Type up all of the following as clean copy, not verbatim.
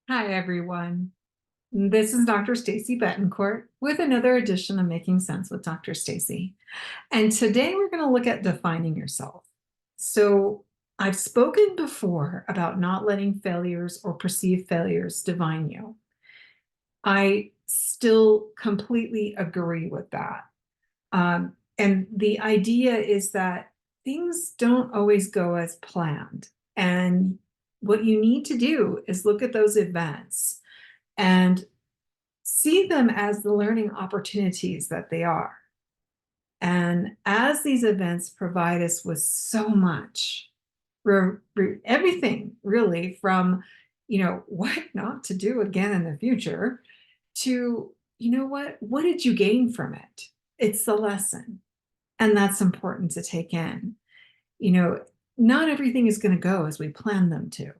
Hi, everyone. This is Dr. Stacy Betancourt with another edition of Making Sense with Dr. Stacy. And today we're going to look at defining yourself. So, I've spoken before about not letting failures or perceived failures define you. I still completely agree with that. And the idea is that things don't always go as planned. And what you need to do is look at those events and see them as the learning opportunities that they are. And as these events provide us with so much, everything really from, what not to do again in the future to, what did you gain from it? It's the lesson. And that's important to take in. You know, not everything is going to go as we plan them to.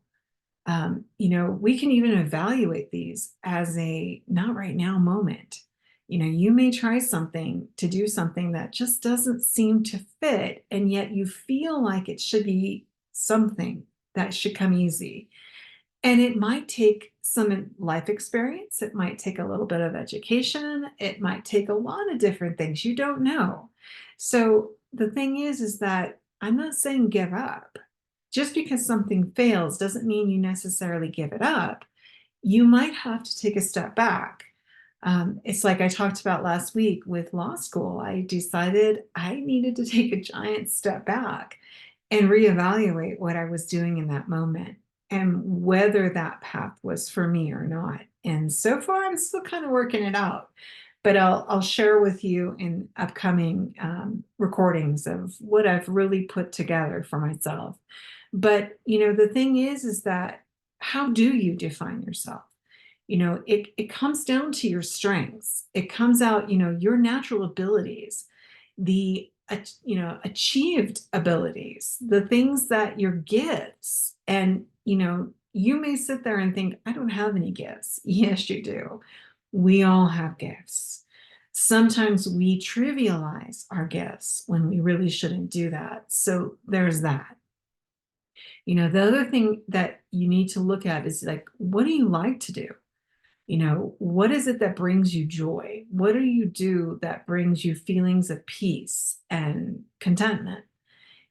We can even evaluate these as a not right now moment. You may try something to do something that just doesn't seem to fit, and yet you feel like it should be something that should come easy. And it might take some life experience, it might take a little bit of education, it might take a lot of different things. You don't know. So the thing is that I'm not saying give up. Just because something fails doesn't mean you necessarily give it up. You might have to take a step back. It's like I talked about last week with law school. I decided I needed to take a giant step back and reevaluate what I was doing in that moment and whether that path was for me or not. And so far, I'm still kind of working it out. But I'll share with you in upcoming recordings of what I've really put together for myself. But the thing is that how do you define yourself? It comes down to your strengths. It comes out, your natural abilities, the achieved abilities, the things that your gifts. And you may sit there and think, I don't have any gifts. Yes, you do. We all have gifts. Sometimes we trivialize our gifts when we really shouldn't do that. So there's that. The other thing that you need to look at is like, what do you like to do? What is it that brings you joy? What do you do that brings you feelings of peace and contentment?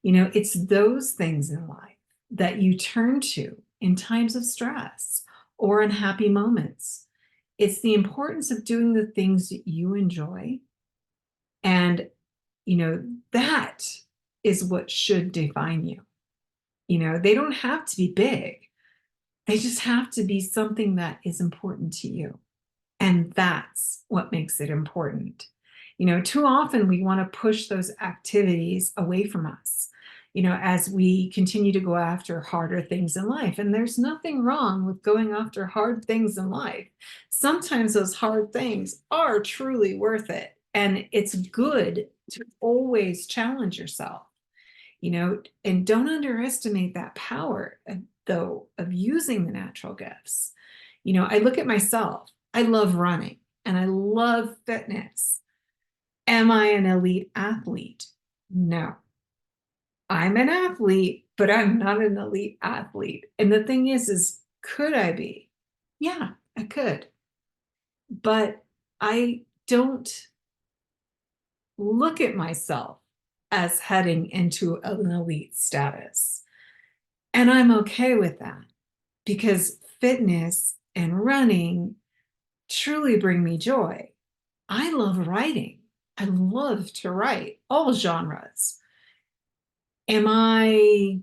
It's those things in life that you turn to in times of stress or in happy moments. It's the importance of doing the things that you enjoy. And, that is what should define you. They don't have to be big. They just have to be something that is important to you. And that's what makes it important. Too often we want to push those activities away from us, as we continue to go after harder things in life. And there's nothing wrong with going after hard things in life. Sometimes those hard things are truly worth it. And it's good to always challenge yourself, and don't underestimate that power, though, of using the natural gifts. I look at myself. I love running and I love fitness. Am I an elite athlete? No. I'm an athlete, but I'm not an elite athlete. And the thing is could I be? Yeah, I could. But I don't look at myself as heading into an elite status. And I'm okay with that because fitness and running truly bring me joy. I love writing. I love to write all genres. Am I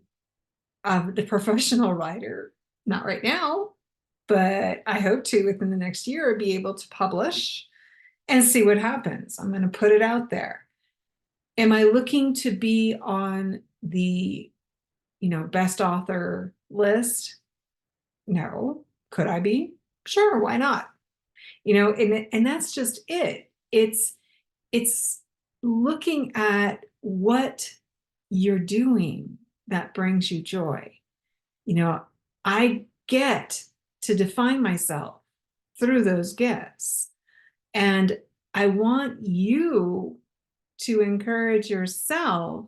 the professional writer? Not right now, but I hope to within the next year be able to publish and see what happens. I'm going to put it out there. Am I looking to be on the, best author list? No. Could I be? Sure, why not? And that's just it. It's looking at what you're doing that brings you joy. I get to define myself through those gifts. And I want you to encourage yourself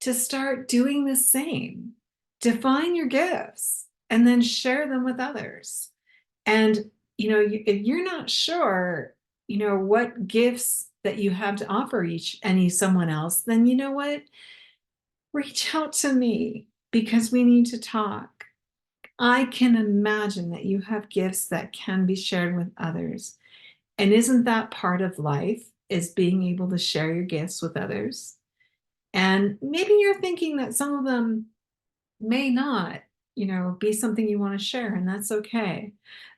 to start doing the same. Define your gifts and then share them with others. And, if you're not sure, what gifts that you have to offer someone else, then you know what? Reach out to me because we need to talk. I can imagine that you have gifts that can be shared with others. And isn't that part of life, is being able to share your gifts with others? And maybe you're thinking that some of them may not, be something you want to share, and that's okay.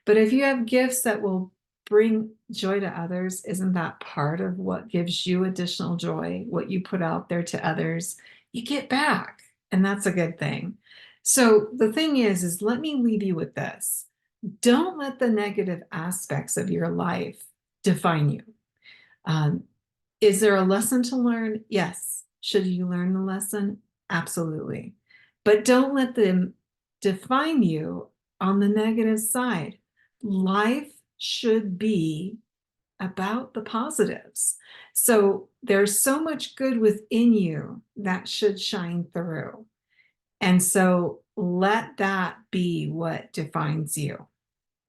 But if you have gifts that will bring joy to others, isn't that part of what gives you additional joy? What you put out there to others, you get back, and that's a good thing. So the thing is let me leave you with this. Don't let the negative aspects of your life define you. Um, is there a lesson to learn? Yes. Should you learn the lesson? Absolutely. But don't let them define you on the negative side. Life should be about the positives. So there's so much good within you that should shine through. And so let that be what defines you.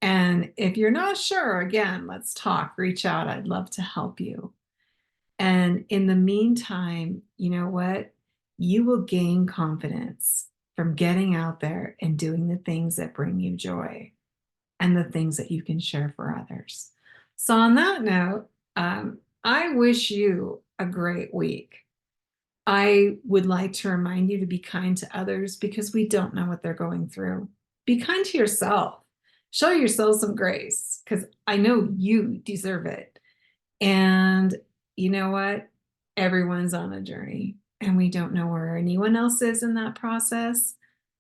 And if you're not sure, again, let's talk, reach out. I'd love to help you. And in the meantime, you know what? You will gain confidence from getting out there and doing the things that bring you joy and the things that you can share for others. So, on that note, I wish you a great week. I would like to remind you to be kind to others because we don't know what they're going through. Be kind to yourself. Show yourself some grace because I know you deserve it. And you know what? Everyone's on a journey and we don't know where anyone else is in that process.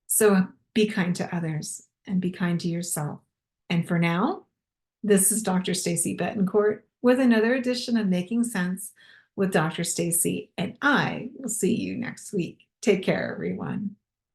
So be kind to others and be kind to yourself. And for now, this is Dr. Stacy Betancourt with another edition of Making Sense with Dr. Stacy, and I will see you next week. Take care, everyone.